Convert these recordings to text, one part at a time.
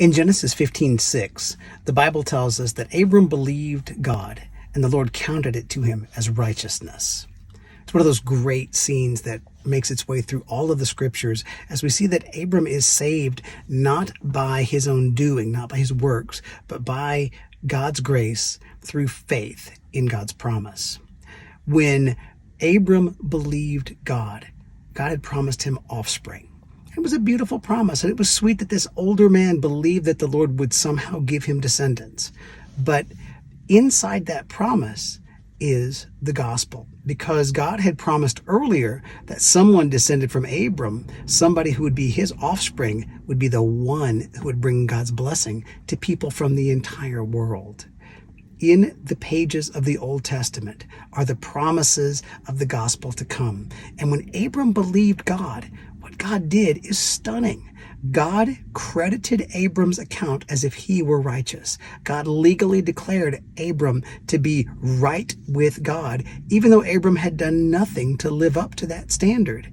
In Genesis 15:6, the Bible tells us that Abram believed God, and the Lord counted it to him as righteousness. It's one of those great scenes that makes its way through all of the scriptures as we see that Abram is saved not by his own doing, not by his works, but by God's grace through faith in God's promise. When Abram believed God, God had promised him offspring. It was a beautiful promise, and it was sweet that this older man believed that the Lord would somehow give him descendants. But inside that promise is the gospel, because God had promised earlier that someone descended from Abram, somebody who would be his offspring, would be the one who would bring God's blessing to people from the entire world. In the pages of the Old Testament are the promises of the gospel to come. And when Abram believed God, what God did is stunning. God credited Abram's account as if he were righteous. God legally declared Abram to be right with God, even though Abram had done nothing to live up to that standard.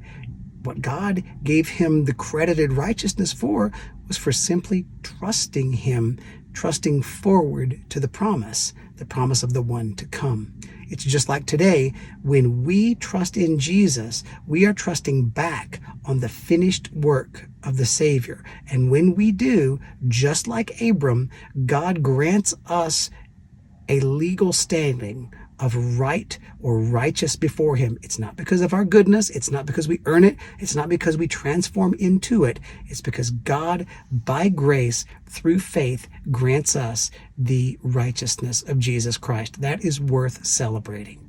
What God gave him the credited righteousness for was for simply trusting him, trusting forward to the promise of the one to come. It's just like today, when we trust in Jesus, we are trusting back on the finished work of the Savior. And when we do, just like Abram, God grants us a legal standing of right or righteous before him. It's not because of our goodness. It's not because we earn it. It's not because we transform into it. It's because God, by grace, through faith, grants us the righteousness of Jesus Christ. That is worth celebrating.